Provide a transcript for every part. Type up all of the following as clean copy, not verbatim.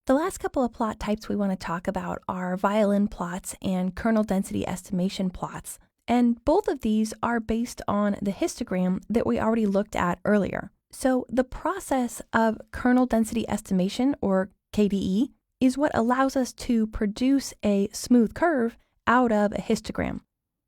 The last couple of plot types we want to talk about are violin plots and kernel density estimation plots. And both of these are based on the histogram that we already looked at earlier. So the process of kernel density estimation, or KDE, is what allows us to produce a smooth curve out of a histogram.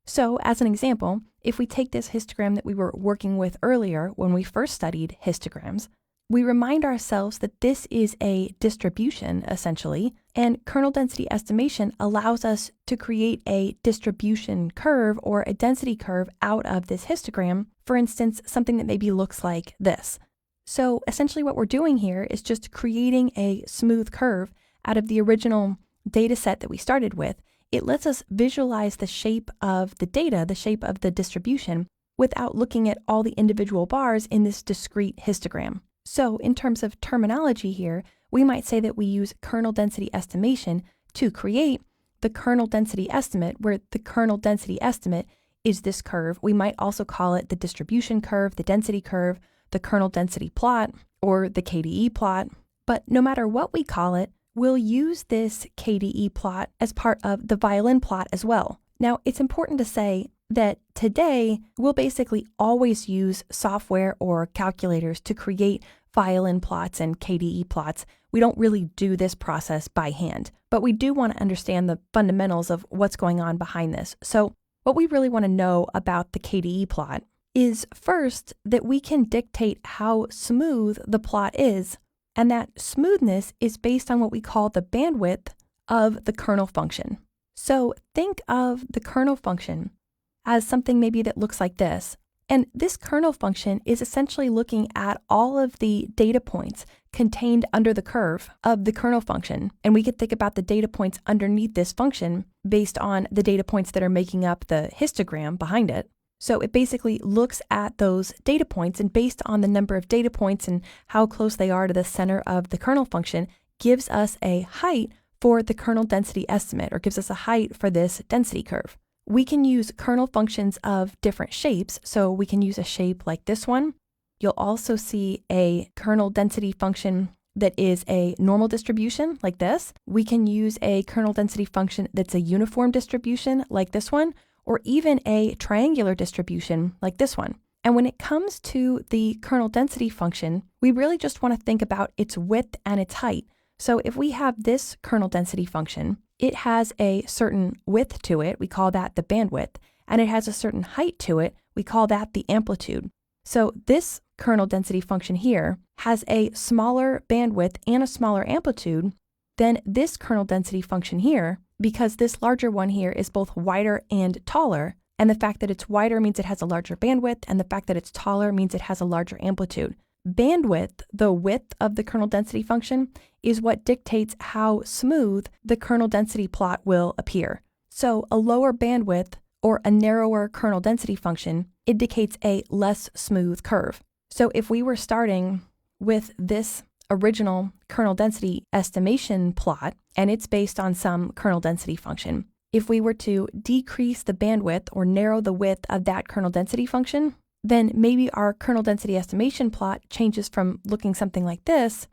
So as an example, if we take this histogram that we were working with earlier when we first studied histograms, we remind ourselves that this is a distribution, essentially, and kernel density estimation allows us to create a distribution curve or a density curve out of this histogram, for instance, something that maybe looks like this. So essentially what we're doing here is just creating a smooth curve out of the original data set that we started with. It lets us visualize the shape of the data, the shape of the distribution, without looking at all the individual bars in this discrete histogram. So in terms of terminology here, we might say that we use kernel density estimation to create the kernel density estimate, where the kernel density estimate is this curve. We might also call it the distribution curve, the density curve, the kernel density plot, or the KDE plot. But no matter what we call it, we'll use this KDE plot as part of the violin plot as well. Now, it's important to say that today we'll basically always use software or calculators to create violin plots and KDE plots. We don't really do this process by hand, but we do want to understand the fundamentals of what's going on behind this. So what we really want to know about the KDE plot is first that we can dictate how smooth the plot is, and that smoothness is based on what we call the bandwidth of the kernel function. So think of the kernel function as something maybe that looks like this. And this kernel function is essentially looking at all of the data points contained under the curve of the kernel function. And we could think about the data points underneath this function based on the data points that are making up the histogram behind it. So it basically looks at those data points, and based on the number of data points and how close they are to the center of the kernel function, gives us a height for the kernel density estimate, or gives us a height for this density curve. We can use kernel functions of different shapes, so we can use a shape like this one. You'll also see a kernel density function that is a normal distribution like this. We can use a kernel density function that's a uniform distribution like this one, or even a triangular distribution like this one. And when it comes to the kernel density function, we really just want to think about its width and its height. So if we have this kernel density function, it has a certain width to it, we call that the bandwidth, and it has a certain height to it, we call that the amplitude. So this kernel density function here has a smaller bandwidth and a smaller amplitude than this kernel density function here, because this larger one here is both wider and taller, and the fact that it's wider means it has a larger bandwidth, and the fact that it's taller means it has a larger amplitude. Bandwidth, the width of the kernel density function, is what dictates how smooth the kernel density plot will appear. So a lower bandwidth or a narrower kernel density function indicates a less smooth curve. So if we were starting with this original kernel density estimation plot, and it's based on some kernel density function, if we were to decrease the bandwidth or narrow the width of that kernel density function, then maybe our kernel density estimation plot changes from looking something like this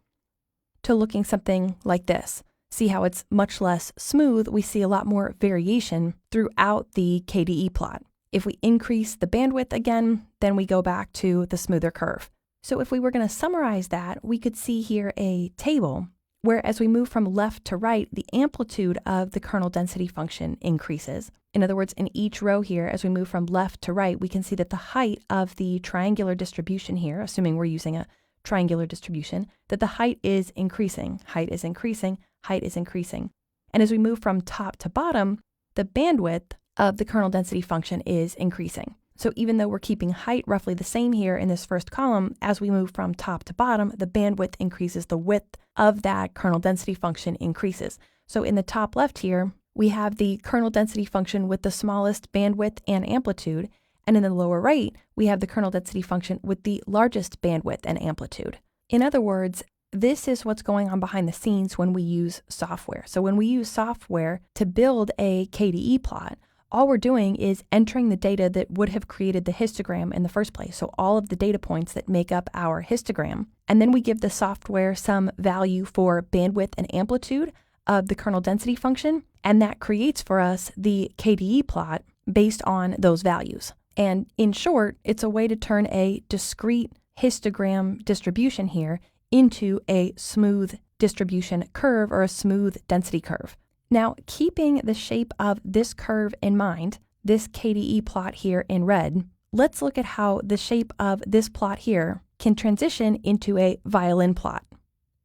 to looking something like this. See how it's much less smooth? We see a lot more variation throughout the KDE plot. If we increase the bandwidth again, then we go back to the smoother curve. So if we were going to summarize that, we could see here a table where as we move from left to right, the amplitude of the kernel density function increases. In other words, in each row here, as we move from left to right, we can see that the height of the triangular distribution here, assuming we're using a triangular distribution, that the height is increasing. Height is increasing, height is increasing. And as we move from top to bottom, the bandwidth of the kernel density function is increasing. So even though we're keeping height roughly the same here in this first column, as we move from top to bottom, the bandwidth increases, the width of that kernel density function increases. So in the top left here, we have the kernel density function with the smallest bandwidth and amplitude, and in the lower right, we have the kernel density function with the largest bandwidth and amplitude. In other words, this is what's going on behind the scenes when we use software. So when we use software to build a KDE plot, all we're doing is entering the data that would have created the histogram in the first place. So all of the data points that make up our histogram. And then we give the software some value for bandwidth and amplitude of the kernel density function. And that creates for us the KDE plot based on those values. And in short, it's a way to turn a discrete histogram distribution here into a smooth distribution curve or a smooth density curve. Now, keeping the shape of this curve in mind, this KDE plot here in red, let's look at how the shape of this plot here can transition into a violin plot.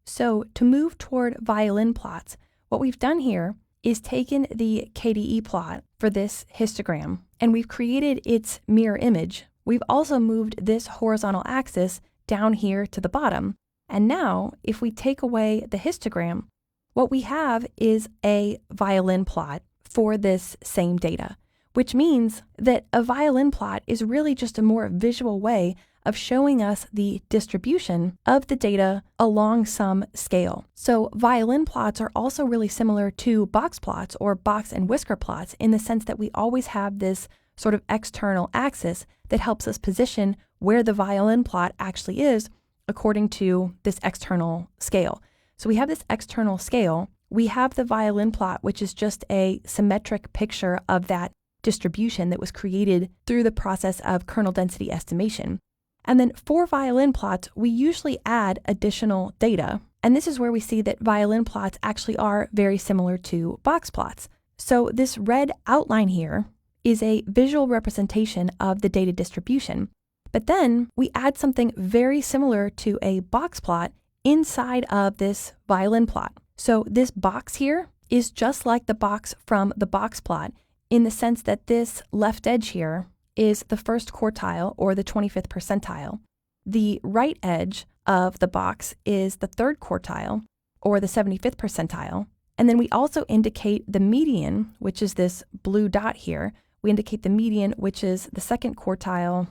So to move toward violin plots, what we've done here is taken the KDE plot for this histogram, and we've created its mirror image. We've also moved this horizontal axis down here to the bottom. And now, if we take away the histogram, what we have is a violin plot for this same data, which means that a violin plot is really just a more visual way of showing us the distribution of the data along some scale. So violin plots are also really similar to box plots or box and whisker plots in the sense that we always have this sort of external axis that helps us position where the violin plot actually is according to this external scale. So we have this external scale, we have the violin plot, which is just a symmetric picture of that distribution that was created through the process of kernel density estimation. And then for violin plots, we usually add additional data. And this is where we see that violin plots actually are very similar to box plots. So this red outline here is a visual representation of the data distribution. But then we add something very similar to a box plot inside of this violin plot. So this box here is just like the box from the box plot in the sense that this left edge here is the first quartile or the 25th percentile. The right edge of the box is the third quartile or the 75th percentile. And then we also indicate the median, which is this blue dot here. We indicate the median, which is the second quartile,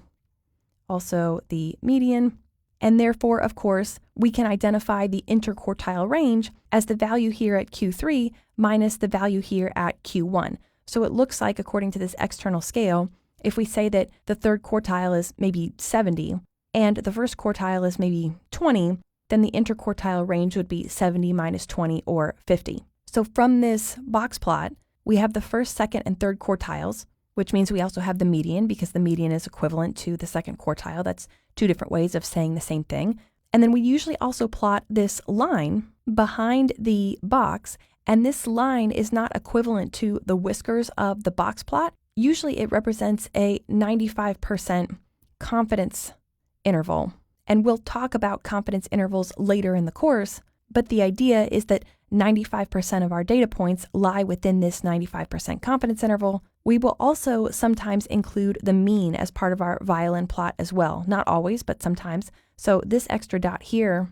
also the median. And therefore, of course, we can identify the interquartile range as the value here at Q3 minus the value here at Q1. So it looks like, according to this external scale, if we say that the third quartile is maybe 70 and the first quartile is maybe 20, then the interquartile range would be 70 minus 20 or 50. So from this box plot, we have the first, second, and third quartiles, which means we also have the median because the median is equivalent to the second quartile. That's two different ways of saying the same thing. And then we usually also plot this line behind the box, and this line is not equivalent to the whiskers of the box plot. Usually it represents a 95% confidence interval. And we'll talk about confidence intervals later in the course, but the idea is that 95% of our data points lie within this 95% confidence interval. We will also sometimes include the mean as part of our violin plot as well. Not always, but sometimes. So this extra dot here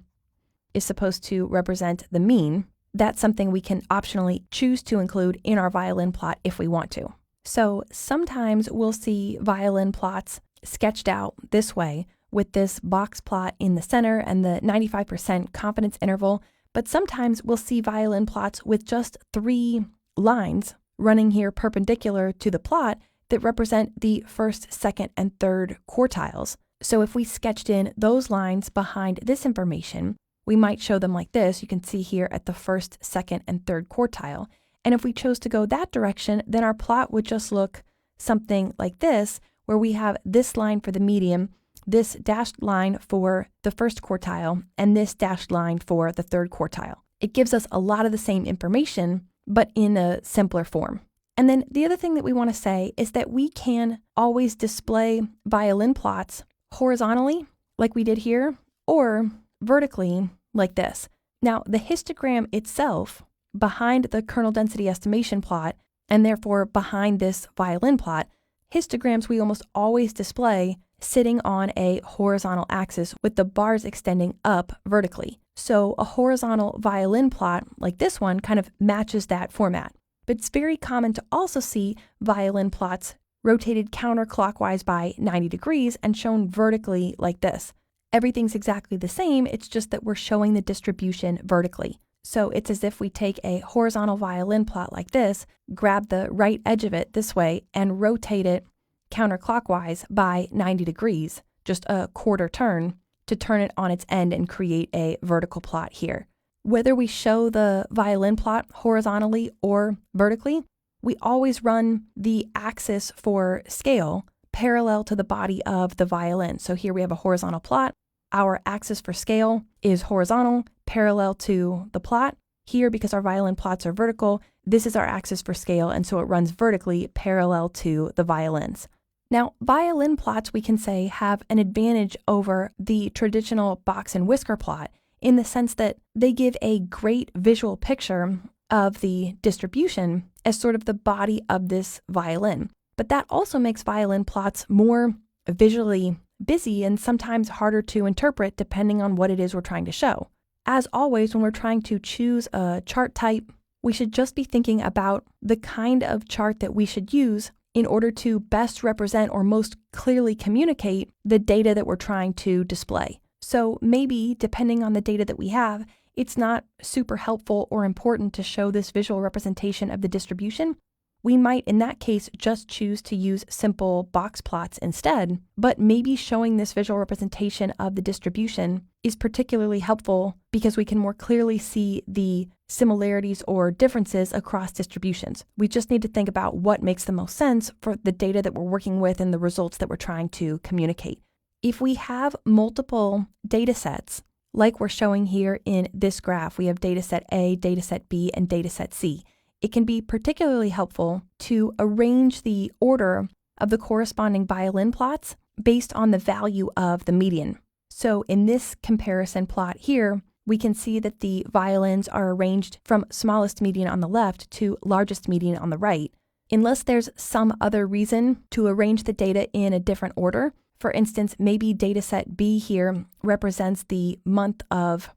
is supposed to represent the mean. That's something we can optionally choose to include in our violin plot if we want to. So sometimes we'll see violin plots sketched out this way with this box plot in the center and the 95% confidence interval. But sometimes we'll see violin plots with just 3 lines running here perpendicular to the plot that represent the first, second, and third quartiles. So if we sketched in those lines behind this information, we might show them like this. You can see here at the first, second, and third quartile. And if we chose to go that direction, then our plot would just look something like this, where we have this line for the median, this dashed line for the first quartile, and this dashed line for the third quartile. It gives us a lot of the same information, but in a simpler form. And then the other thing that we want to say is that we can always display violin plots horizontally, like we did here, or vertically, like this. Now, the histogram itself behind the kernel density estimation plot, and therefore behind this violin plot, histograms we almost always display sitting on a horizontal axis with the bars extending up vertically. So a horizontal violin plot like this one kind of matches that format. But it's very common to also see violin plots rotated counterclockwise by 90 degrees and shown vertically like this. Everything's exactly the same, it's just that we're showing the distribution vertically. So it's as if we take a horizontal violin plot like this, grab the right edge of it this way, and rotate it counterclockwise by 90 degrees, just a quarter turn, to turn it on its end and create a vertical plot here. Whether we show the violin plot horizontally or vertically, we always run the axis for scale parallel to the body of the violin. So here we have a horizontal plot. Our axis for scale is horizontal, parallel to the plot. Here, because our violin plots are vertical, this is our axis for scale, and so it runs vertically parallel to the violins. Now, violin plots, we can say, have an advantage over the traditional box and whisker plot in the sense that they give a great visual picture of the distribution as sort of the body of this violin. But that also makes violin plots more visually busy and sometimes harder to interpret depending on what it is we're trying to show. As always, when we're trying to choose a chart type, we should just be thinking about the kind of chart that we should use in order to best represent or most clearly communicate the data that we're trying to display. So maybe, depending on the data that we have, it's not super helpful or important to show this visual representation of the distribution. We might, in that case, just choose to use simple box plots instead, but maybe showing this visual representation of the distribution is particularly helpful because we can more clearly see the similarities or differences across distributions. We just need to think about what makes the most sense for the data that we're working with and the results that we're trying to communicate. If we have multiple data sets, like we're showing here in this graph, we have dataset A, dataset B, and dataset C. It can be particularly helpful to arrange the order of the corresponding violin plots based on the value of the median. So in this comparison plot here, we can see that the violins are arranged from smallest median on the left to largest median on the right. Unless there's some other reason to arrange the data in a different order, for instance, maybe dataset B here represents the month of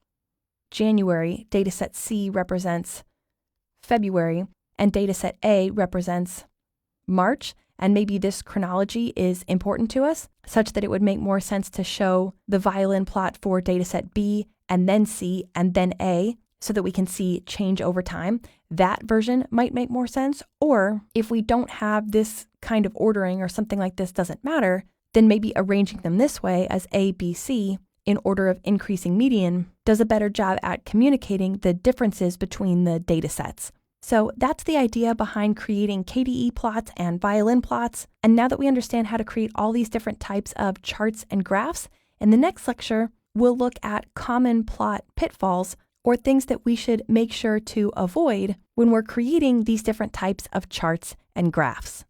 January, dataset C represents February, and dataset A represents March, and maybe this chronology is important to us, such that it would make more sense to show the violin plot for dataset B and then C and then A, so that we can see change over time. That version might make more sense. Or if we don't have this kind of ordering or something like this doesn't matter, then maybe arranging them this way as A, B, C in order of increasing median does a better job at communicating the differences between the data sets. So that's the idea behind creating KDE plots and violin plots. And now that we understand how to create all these different types of charts and graphs, in the next lecture, we'll look at common plot pitfalls or things that we should make sure to avoid when we're creating these different types of charts and graphs.